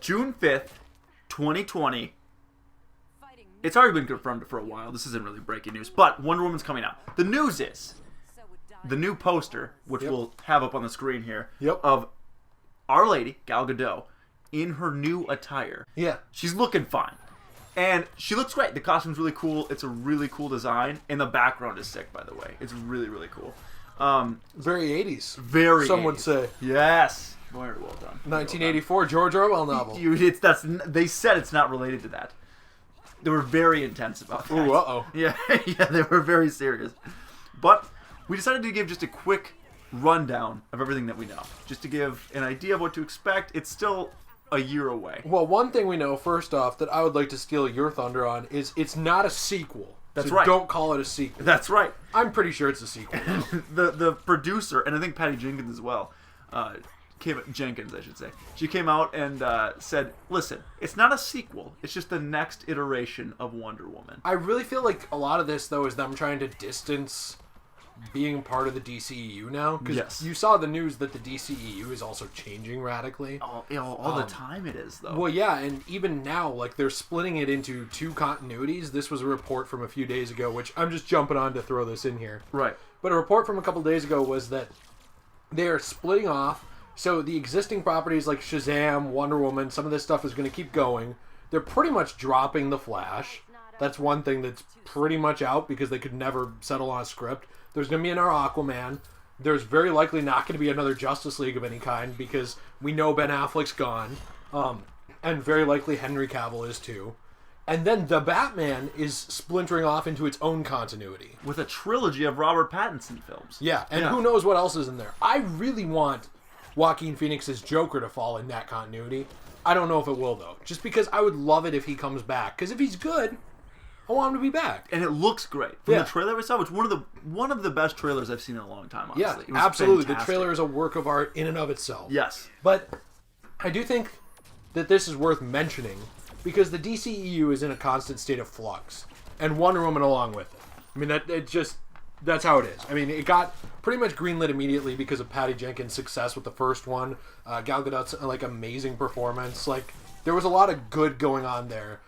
June 5th, 2020. It's already been confirmed for a while. This isn't really breaking news, but Wonder Woman's coming out. The news is the new poster, which we'll have up on the screen here, of Our Lady, Gal Gadot, in her new attire. Yeah. She's looking fine. And she looks great. The costume's really cool. It's a really cool design. And the background is sick, by the way. It's really, really cool. Very 80s. Very Some 80s. Would say. Yes. Very well done. 1984 George Orwell novel. They said it's not related to that. They were very intense about that. Ooh, uh-oh. Yeah, they were very serious. But we decided to give just a quick rundown of everything that we know. Just to give an idea of what to expect. It's still a year away. Well, one thing we know, first off, that I would like to steal your thunder on is it's not a sequel. That's so right. Don't call it a sequel. That's right. I'm pretty sure it's a sequel. The producer, and I think Patty Jenkins as well, Jenkins, I should say. She came out and said, listen, it's not a sequel. It's just the next iteration of Wonder Woman. I really feel like a lot of this, though, is them trying to distance being part of the DCEU now. Because you saw the news that the DCEU is also changing radically. All the time it is, though. Well, yeah, and even now, like, they're splitting it into two continuities. This was a report from a few days ago, which I'm just jumping on to throw this in here. Right. But a report from a couple days ago was that they are splitting off. So the existing properties like Shazam, Wonder Woman, some of this stuff is going to keep going. They're pretty much dropping The Flash. That's one thing that's pretty much out because they could never settle on a script. There's going to be another Aquaman. There's very likely not going to be another Justice League of any kind because we know Ben Affleck's gone. And very likely Henry Cavill is too. And then the Batman is splintering off into its own continuity. With a trilogy of Robert Pattinson films. Yeah, and who knows what else is in there. I really want Joaquin Phoenix's Joker to fall in that continuity. I don't know if it will, though. Just because I would love it if he comes back. Because if he's good, I want him to be back. And it looks great. From the trailer we saw, which one of the best trailers I've seen in a long time, honestly. Yeah, it was absolutely. fantastic. The trailer is a work of art in and of itself. Yes. But I do think that this is worth mentioning because the DCEU is in a constant state of flux. And Wonder Woman along with it. I mean, that's how it is. I mean, it got pretty much greenlit immediately because of Patty Jenkins' success with the first one. Gal Gadot's amazing performance. There was a lot of good going on there.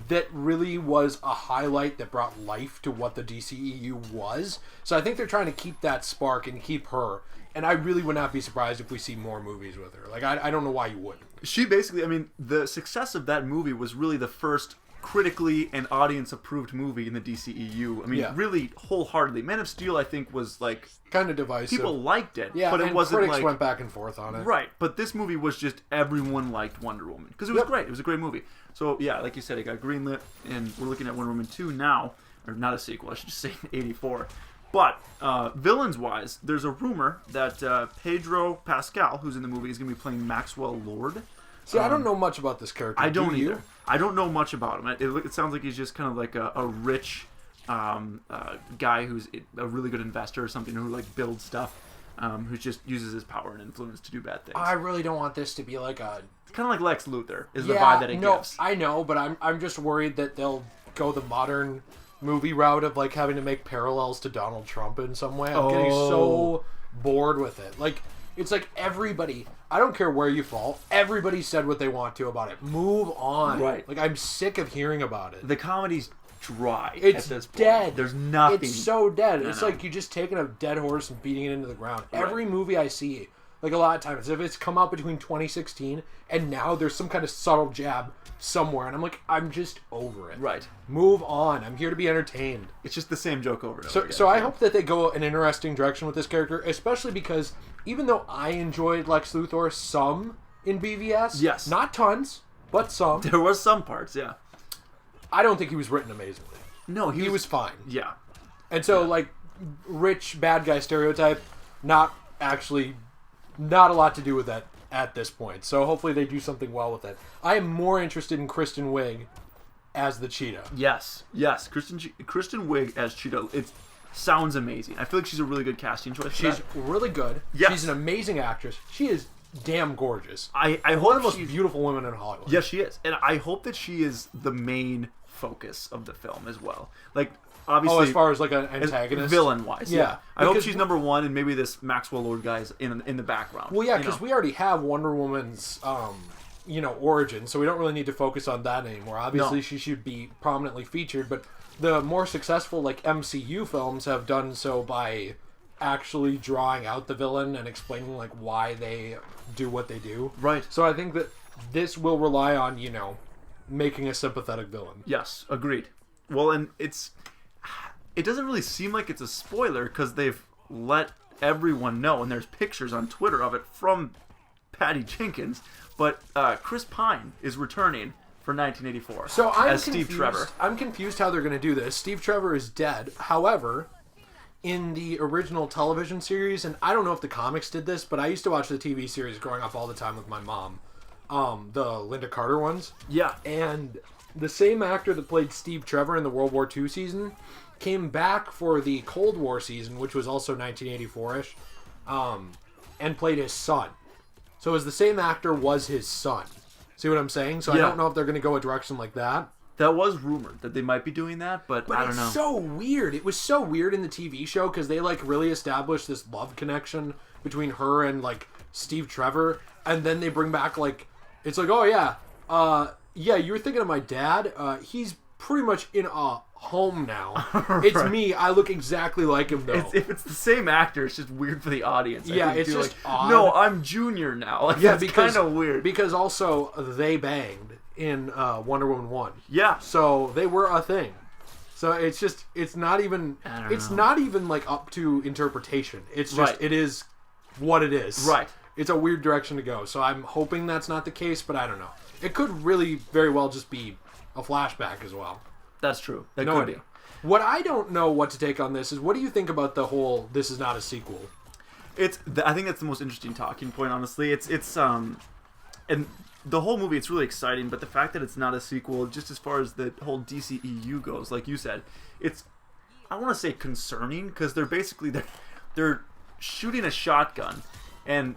That really was a highlight that brought life to what the DCEU was. So I think they're trying to keep that spark and keep her. And I really would not be surprised if we see more movies with her. I don't know why you wouldn't. She basically, the success of that movie was really the first critically and audience-approved movie in the DCEU. Really wholeheartedly. Man of Steel, I think, was kind of divisive. People liked it, yeah, but it wasn't critics went back and forth on it. Right, but this movie was just everyone liked Wonder Woman because it was great. It was a great movie. So yeah, like you said, it got greenlit, and we're looking at Wonder Woman 2 now, or not a sequel. I should just say 84. But villains-wise, there's a rumor that Pedro Pascal, who's in the movie, is going to be playing Maxwell Lord. See, I don't know much about this character. I don't either. I don't know much about him. It sounds like he's just kind of like a rich guy who's a really good investor or something who builds stuff, who just uses his power and influence to do bad things. I really don't want this to be like a... It's kind of like Lex Luthor is the vibe that it gives. I know, but I'm just worried that they'll go the modern movie route of having to make parallels to Donald Trump in some way. I'm getting so bored with it. It's like everybody, I don't care where you fall, everybody said what they want to about it. Move on. Right. I'm sick of hearing about it. The comedy's dry. It's at this point. dead. There's nothing. It's so dead. It's like you're just taking a dead horse and beating it into the ground. Right. Every movie I see, a lot of times, if it's come out between 2016 and now, there's some kind of subtle jab somewhere, and I'm just over it. Right. Move on. I'm here to be entertained. It's just the same joke over and over again. So I hope that they go an interesting direction with this character, especially because even though I enjoyed Lex Luthor some in BVS, yes, not tons, but some. There was some parts, yeah. I don't think he was written amazingly. No, he was fine. Yeah. And so, rich bad guy stereotype, not a lot to do with that at this point. So hopefully they do something well with it. I am more interested in Kristen Wiig as the Cheetah. Yes. Kristen Wiig as Cheetah. It sounds amazing. I feel like she's a really good casting choice. She's really good. Yes. She's an amazing actress. She is damn gorgeous. I hope one of the most beautiful women in Hollywood. Yes, she is. And I hope that she is the main focus of the film as well. Obviously, as far as an antagonist, villain wise, yeah. I hope she's number one, and maybe this Maxwell Lord guy is in the background. Well, yeah, because we already have Wonder Woman's origin, so we don't really need to focus on that anymore. Obviously, she should be prominently featured, but the more successful like MCU films have done so by actually drawing out the villain and explaining like why they do what they do. Right. So I think that this will rely on, making a sympathetic villain. Yes, agreed. Well, and it doesn't really seem like it's a spoiler because they've let everyone know, and there's pictures on Twitter of it from Patty Jenkins, but Chris Pine is returning for 1984 so I'm as confused. Steve Trevor. I'm confused how they're going to do this. Steve Trevor is dead. However, in the original television series, and I don't know if the comics did this, but I used to watch the TV series growing up all the time with my mom, the Linda Carter ones. Yeah. And the same actor that played Steve Trevor in the World War II season came back for the Cold War season, which was also 1984-ish, and played his son. So it was the same actor was his son. See what I'm saying? So I don't know if they're going to go a direction like that. That was rumored that they might be doing that, but I don't know. It's so weird. It was so weird in the TV show because they like really established this love connection between her and like Steve Trevor, and then they bring back like it's like, oh yeah, you were thinking of my dad. He's pretty much in a home now. It's right. Me. I look exactly like him though. If it's the same actor, it's just weird for the audience. Yeah, it's just odd. No, I'm Junior now. Like, yeah, it's kind of weird. Because also they banged in Wonder Woman 1. Yeah. So they were a thing. So it's not even not even like up to interpretation. It's just it is what it is. Right. It's a weird direction to go. So I'm hoping that's not the case, but I don't know. It could really very well just be a flashback as well. That's true. That no could idea. be. What I don't know what to take on this is, what do you think about the whole this is not a sequel? I think that's the most interesting talking point, honestly. It's and the whole movie, it's really exciting, but the fact that it's not a sequel, just as far as the whole DCEU goes, like you said, it's, I want to say concerning, because they're shooting a shotgun, and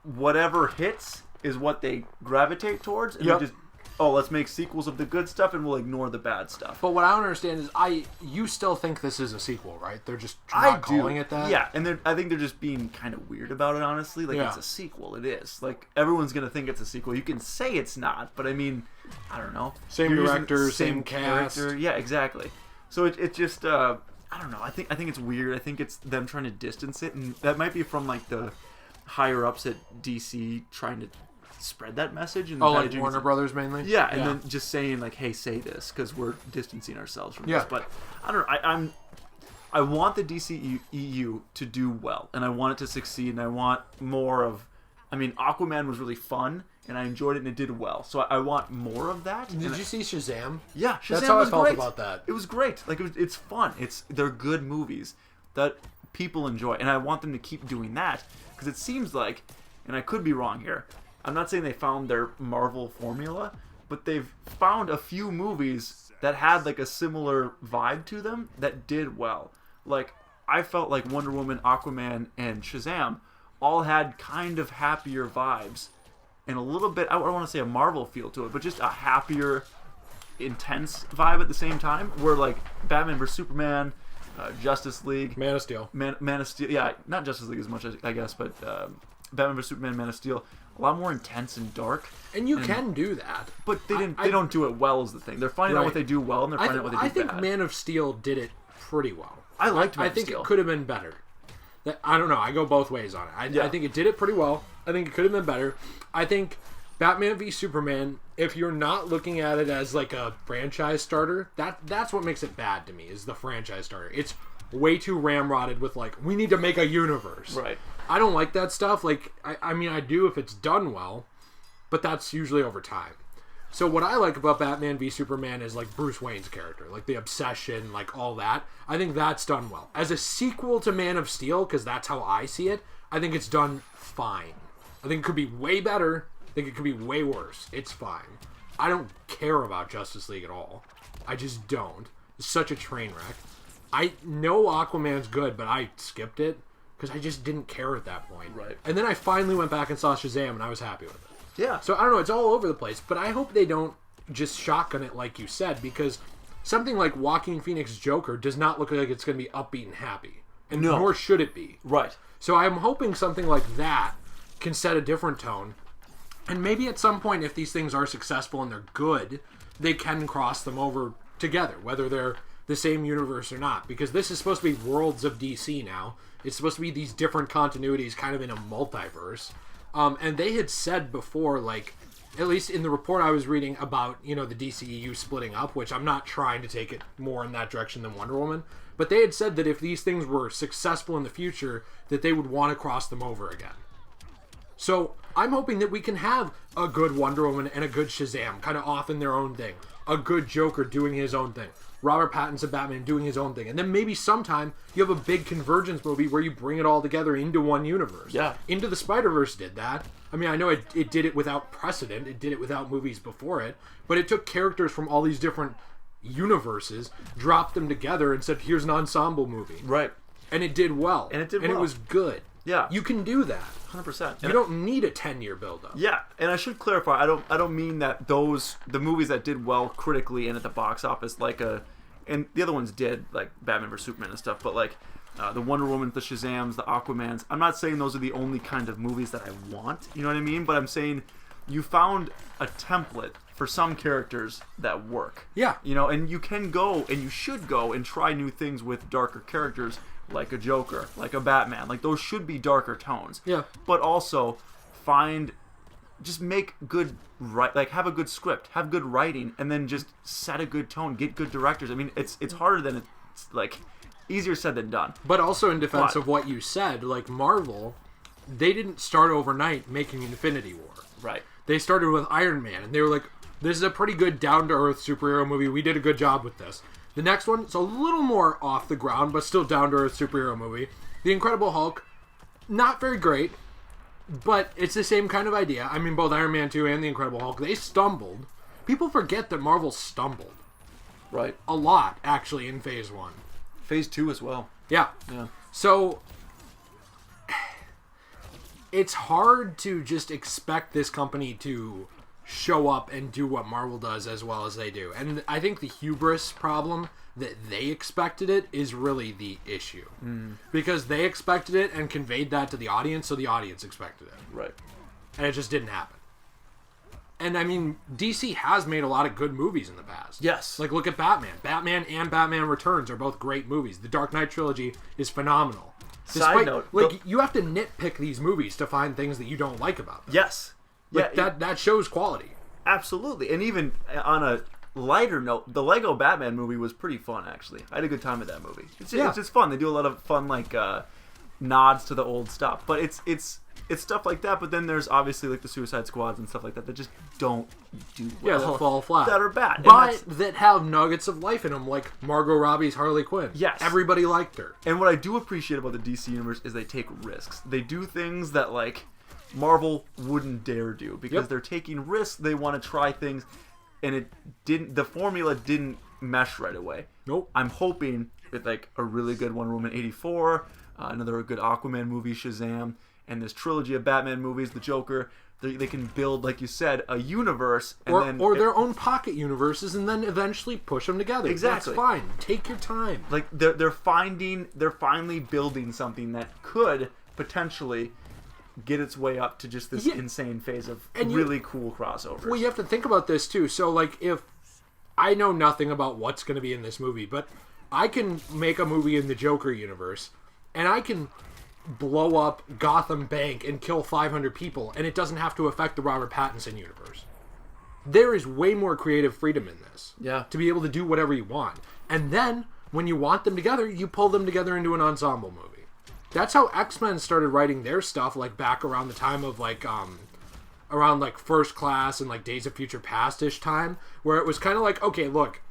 whatever hits is what they gravitate towards, and they just, let's make sequels of the good stuff, and we'll ignore the bad stuff. But what I don't understand is, you still think this is a sequel, right? They're just not calling it that? Yeah, and I think they're just being kind of weird about it, honestly. Like, it's a sequel. It is. Like, everyone's going to think it's a sequel. You can say it's not, but I mean, I don't know. Same director, same cast. Character. Yeah, exactly. So it just, I don't know. I think it's weird. I think it's them trying to distance it, and that might be from, like, the higher-ups at DC trying to spread that message. And like Warner Brothers mainly? Yeah, and then just saying, like, hey, say this, because we're distancing ourselves from this. But, I don't know, I want the DCEU to do well, and I want it to succeed, and I want more of, I mean, Aquaman was really fun, and I enjoyed it, and it did well. So I want more of that. Did you see Shazam? Yeah, Shazam That's how was I felt great. about that. It was great. Like, it's fun. They're good movies that people enjoy, and I want them to keep doing that, because it seems like, and I could be wrong here, I'm not saying they found their Marvel formula, but they've found a few movies that had like a similar vibe to them that did well. Like, I felt like Wonder Woman, Aquaman, and Shazam all had kind of happier vibes and a little bit, I don't want to say a Marvel feel to it, but just a happier, intense vibe at the same time, where like Batman vs. Superman, Justice League, Man of Steel. Man of Steel, yeah, not Justice League as much, I guess, but Batman vs. Superman, Man of Steel, a lot more intense and dark. And you can do that. But they don't do it well is the thing. They're finding out what they do well, and they're finding out what they do bad. I think Man of Steel did it pretty well. I liked Man of Steel. I think it could have been better. I don't know. I go both ways on it. I think it did it pretty well. I think it could have been better. I think Batman v Superman, if you're not looking at it as like a franchise starter, that's what makes it bad to me, is the franchise starter. It's way too ramrodded with like, we need to make a universe. Right. I don't like that stuff. Like, I mean, I do if it's done well, but that's usually over time. So what I like about Batman v Superman is like Bruce Wayne's character, like the obsession, like all that. I think that's done well. As a sequel to Man of Steel, because that's how I see it, I think it's done fine. I think it could be way better. I think it could be way worse. It's fine. I don't care about Justice League at all. I just don't. It's such a train wreck. I know Aquaman's good, but I skipped it because I just didn't care at that point. Right. And then I finally went back and saw Shazam, and I was happy with it. Yeah. So I don't know, it's all over the place, but I hope they don't just shotgun it like you said, because something like Joaquin Phoenix's Joker does not look like it's going to be upbeat and happy. And nor should it be. Right. So I'm hoping something like that can set a different tone. And maybe at some point, if these things are successful and they're good, they can cross them over together, whether they're the same universe or not. Because this is supposed to be worlds of DC now. It's supposed to be these different continuities kind of in a multiverse. And they had said before, like, at least in the report I was reading about, the DCEU splitting up, which I'm not trying to take it more in that direction than Wonder Woman, but they had said that if these things were successful in the future, that they would want to cross them over again. So I'm hoping that we can have a good Wonder Woman and a good Shazam, kind of off in their own thing. A good Joker doing his own thing. Robert Pattinson Batman doing his own thing. And then maybe sometime you have a big convergence movie where you bring it all together into one universe. Yeah. Into the Spider-Verse did that. I mean, I know it did it without precedent. It did it without movies before it. But it took characters from all these different universes, dropped them together, and said, here's an ensemble movie. Right. And it did well. And it was good. Yeah. You can do that. 100%. You don't need a 10-year build-up. Yeah, and I should clarify, I don't mean that the movies that did well critically and at the box office, and the other ones did, like Batman vs Superman and stuff, but like the Wonder Woman, the Shazams, the Aquamans, I'm not saying those are the only kind of movies that I want, you know what I mean? But I'm saying you found a template for some characters that work. Yeah. And you can go, and you should go, and try new things with darker characters, like a Joker, like a Batman. Like, those should be darker tones. Yeah. But also, just make good, have a good script, have good writing, and then just set a good tone, get good directors. I mean, it's harder than it's, easier said than done. But also in defense of what you said, like Marvel, they didn't start overnight making Infinity War. Right. They started with Iron Man, and they were like, this is a pretty good down-to-earth superhero movie. We did a good job with this. The next one, it's a little more off the ground, but still down-to-earth superhero movie. The Incredible Hulk, not very great, but it's the same kind of idea. I mean, both Iron Man 2 and The Incredible Hulk, they stumbled. People forget that Marvel stumbled. Right. A lot, actually, in Phase 1. Phase 2 as well. Yeah. Yeah. So, it's hard to just expect this company to show up and do what Marvel does as well as they do. And I think the hubris problem that they expected it is really the issue. Because they expected it and conveyed that to the audience, so the audience expected it. Right. And it just didn't happen. And I mean, DC has made a lot of good movies in the past. Yes. Like, look at Batman. Batman and Batman Returns are both great movies. The Dark Knight trilogy is phenomenal. Side note, you have to nitpick these movies to find things that you don't like about them. Yes. That shows quality. Absolutely. And even on a lighter note, the Lego Batman movie was pretty fun, actually. I had a good time with that movie. It's just fun. They do a lot of fun, nods to the old stuff. But it's stuff like that, but then there's obviously, the Suicide Squads and stuff like that that just don't do well. Yeah, that fall flat. That are bad. But that have nuggets of life in them, like Margot Robbie's Harley Quinn. Yes. Everybody liked her. And what I do appreciate about the DC Universe is they take risks. They do things that, Marvel wouldn't dare do because they're taking risks. They want to try things, and the formula didn't mesh right away. Nope. I'm hoping with a really good Wonder Woman 84, another good Aquaman movie, Shazam, and this trilogy of Batman movies, the Joker, they can build, like you said, a universe, and or their own pocket universes, and then eventually push them together. Exactly. That's fine. Take your time. They're finally building something that could potentially get its way up to just this insane phase of really cool crossovers. Well, you have to think about this too. So, if I know nothing about what's going to be in this movie, but I can make a movie in the Joker universe, and I can blow up Gotham Bank and kill 500 people, and it doesn't have to affect the Robert Pattinson universe. There is way more creative freedom in this. Yeah. To be able to do whatever you want. And then, when you want them together, you pull them together into an ensemble movie. That's how X-Men started writing their stuff, back around the time of, around, First Class and, Days of Future Past-ish time, where it was kind of okay, look,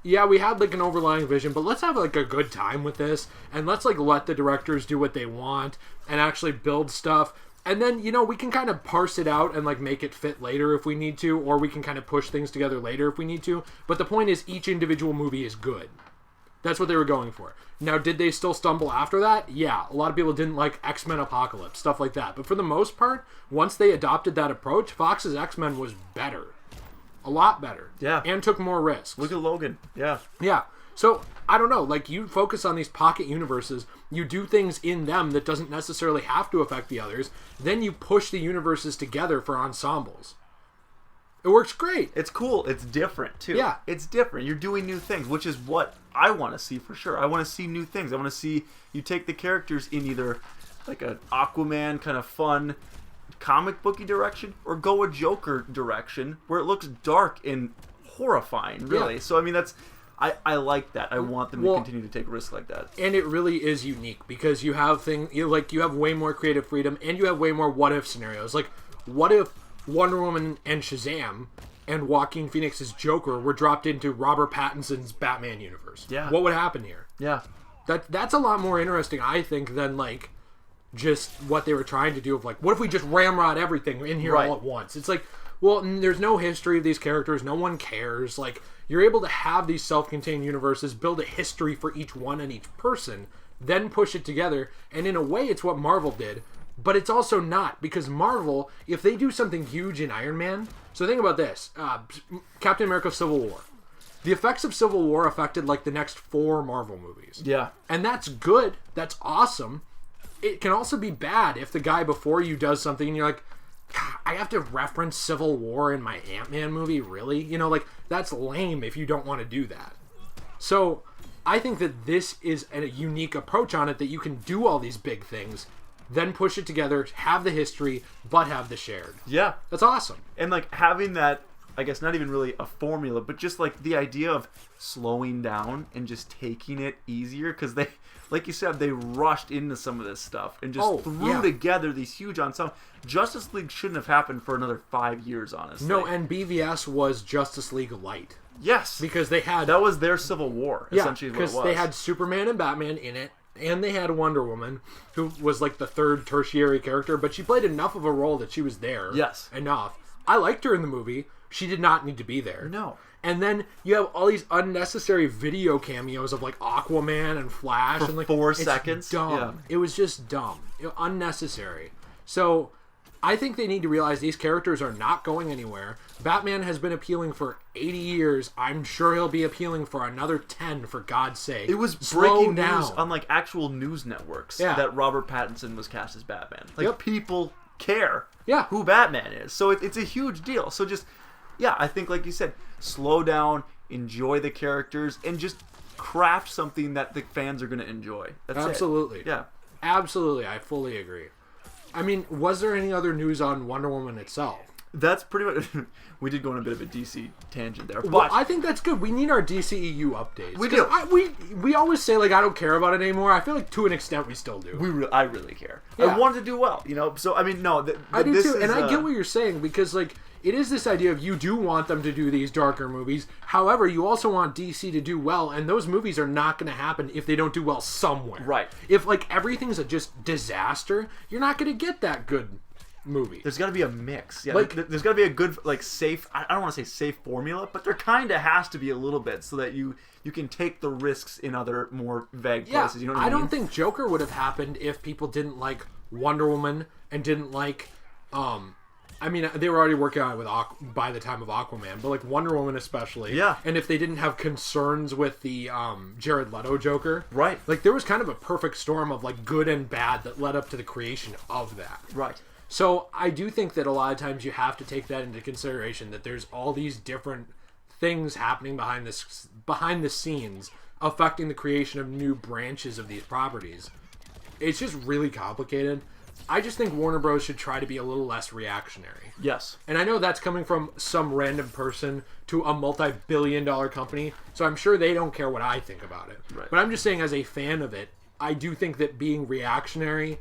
yeah, we had, an overlying vision, but let's have, a good time with this, and let's, let the directors do what they want, and actually build stuff, and then, we can kind of parse it out and, make it fit later if we need to, or we can kind of push things together later if we need to, but the point is, each individual movie is good. That's what they were going for. Now, did they still stumble after that? Yeah, a lot of people didn't like X-Men Apocalypse, stuff like that. But for the most part, once they adopted that approach, Fox's X-Men was better. A lot better. Yeah. And took more risks. Look at Logan. Yeah. Yeah. So, I don't know, like, you focus on these pocket universes, you do things in them that doesn't necessarily have to affect the others, then you push the universes together for ensembles. It works great. It's cool. It's different, too. Yeah. It's different. You're doing new things, which is what I want to see for sure. I want to see new things. I want to see you take the characters in either like an Aquaman kind of fun comic booky direction or go a Joker direction where it looks dark and horrifying, really. Yeah. So, I mean, I like that. I want them to continue to take risks like that. And it really is unique because you have you have way more creative freedom and you have way more what if scenarios. Like, what if Wonder Woman and Shazam and Joaquin Phoenix's Joker were dropped into Robert Pattinson's Batman universe? Yeah. What would happen here? Yeah. That's a lot more interesting, I think, than like just what they were trying to do of like, what if we just ramrod everything in here all at once? It's like, well, there's no history of these characters. No one cares. Like, you're able to have these self-contained universes, build a history for each one and each person, then push it together. And in a way, it's what Marvel did. But it's also not, because Marvel, if they do something huge in Iron Man... So think about this. Captain America Civil War. The effects of Civil War affected, like, the next 4 Marvel movies. Yeah. And that's good. That's awesome. It can also be bad if the guy before you does something and you're like, I have to reference Civil War in my Ant-Man movie? Really? You know, like, that's lame if you don't want to do that. So, I think that this is a unique approach on it, that you can do all these big things, then push it together, have the history, but have the shared. Yeah. That's awesome. And, like, having that, I guess not even really a formula, but just, like, the idea of slowing down and just taking it easier, because they, like you said, they rushed into some of this stuff and just threw together these huge ensembles. Justice League shouldn't have happened for another 5 years, honestly. No, and BVS was Justice League Light. Yes. Because they had... That was their Civil War, essentially, what it was. Because they had Superman and Batman in it, and they had Wonder Woman, who was like the third tertiary character, but she played enough of a role that she was there. Yes. Enough. I liked her in the movie. She did not need to be there. No. And then you have all these unnecessary video cameos of like Aquaman and Flash. For and like 4 it's seconds. Dumb. Yeah. It was just dumb. Unnecessary. So I think they need to realize these characters are not going anywhere. Batman has been appealing for 80 years. I'm sure he'll be appealing for another 10, for God's sake. It was breaking news on like actual news networks that Robert Pattinson was cast as Batman. Like people care who Batman is. So it's a huge deal. So just, I think like you said, slow down, enjoy the characters, and just craft something that the fans are going to enjoy. That's Absolutely. It. Yeah. Absolutely. I fully agree. I mean, was there any other news on Wonder Woman itself? That's pretty much... We did go on a bit of a DC tangent there. But well, I think that's good. We need our DCEU updates. We do. We always say, like, I don't care about it anymore. I feel like to an extent we still do. I really care. Yeah. I want it to do well, you know? So, I mean, no. I do too. And I get what you're saying because, like, it is this idea of you do want them to do these darker movies. However, you also want DC to do well, and those movies are not going to happen if they don't do well somewhere. Right. If, like, everything's a just disaster, you're not going to get that good movie. There's got to be a mix. Yeah, like, there's got to be a good, like, safe... I don't want to say safe formula, but there kind of has to be a little bit so that you can take the risks in other more vague places. You know what I mean? I don't think Joker would have happened if people didn't like Wonder Woman and didn't like... I mean, they were already working on it by the time of Aquaman, but like Wonder Woman especially. Yeah. And if they didn't have concerns with the Jared Leto Joker. Right. Like there was kind of a perfect storm of like good and bad that led up to the creation of that. Right. So I do think that a lot of times you have to take that into consideration, that there's all these different things happening behind the scenes affecting the creation of new branches of these properties. It's just really complicated. I just think Warner Bros. Should try to be a little less reactionary. Yes. And I know that's coming from some random person to a multi-billion-dollar company, so I'm sure they don't care what I think about it. Right. But I'm just saying, as a fan of it, I do think that being reactionary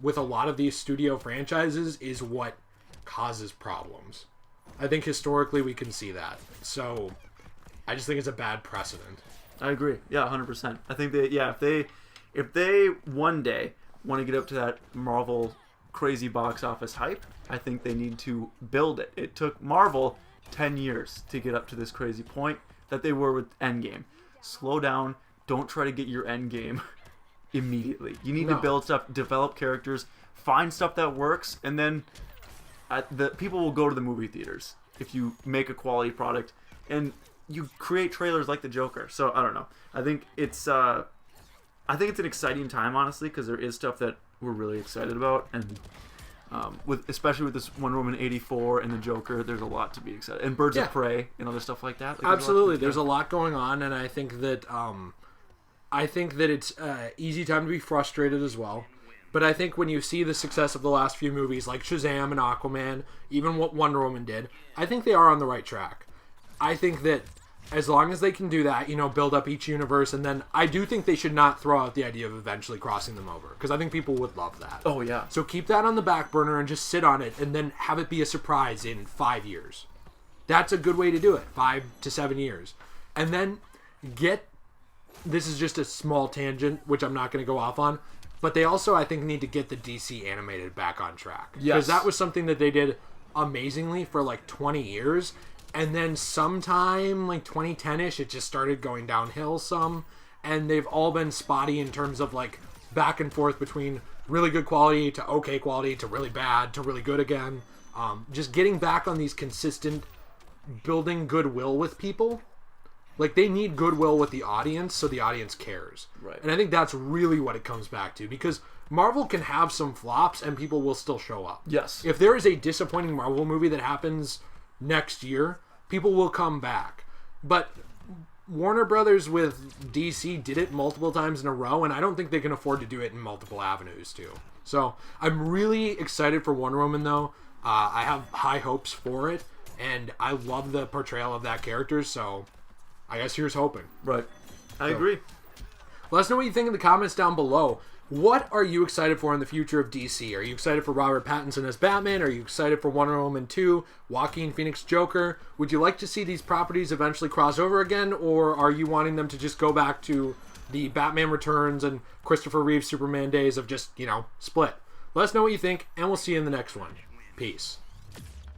with a lot of these studio franchises is what causes problems. I think historically we can see that. So I just think it's a bad precedent. I agree. Yeah, 100%. I think that, if they one day want to get up to that Marvel crazy box office hype, I think they need to build it. It took Marvel 10 years to get up to this crazy point that they were with Endgame. Slow down. Don't try to get your Endgame immediately. You need to build stuff, develop characters, find stuff that works, and then the people will go to the movie theaters if you make a quality product. And you create trailers like the Joker. So I don't know. I think it's an exciting time, honestly, because there is stuff that we're really excited about, and especially with this Wonder Woman 84 and the Joker, there's a lot to be excited. And Birds of Prey and other stuff like that. Absolutely, there's a lot going on, and I think that it's easy time to be frustrated as well. But I think when you see the success of the last few movies, like Shazam and Aquaman, even what Wonder Woman did, I think they are on the right track. I think that as long as they can do that, build up each universe, and then I do think they should not throw out the idea of eventually crossing them over, because I think people would love that. Oh, yeah. So keep that on the back burner and just sit on it, and then have it be a surprise in 5 years. That's a good way to do it, 5 to 7 years. And then this is just a small tangent, which I'm not going to go off on, but they also, I think, need to get the DC animated back on track. Yes. Because that was something that they did amazingly for like 20 years. And then sometime, like 2010-ish, it just started going downhill some. And they've all been spotty in terms of like back and forth between really good quality to okay quality to really bad to really good again. Just getting back on these consistent, building goodwill with people. Like, they need goodwill with the audience so the audience cares. Right. And I think that's really what it comes back to. Because Marvel can have some flops and people will still show up. Yes. If there is a disappointing Marvel movie that happens next year, people will come back. But Warner Brothers with DC did it multiple times in a row, and I don't think they can afford to do it in multiple avenues, too. So, I'm really excited for Wonder Woman, though. I have high hopes for it, and I love the portrayal of that character, so I guess here's hoping. Right. I agree. Let us know what you think in the comments down below. What are you excited for in the future of DC? Are you excited for Robert Pattinson as Batman? Are you excited for Wonder Woman 2, Joaquin Phoenix Joker? Would you like to see these properties eventually cross over again, or are you wanting them to just go back to the Batman Returns and Christopher Reeve Superman days of just, split? Let us know what you think, and we'll see you in the next one. Peace.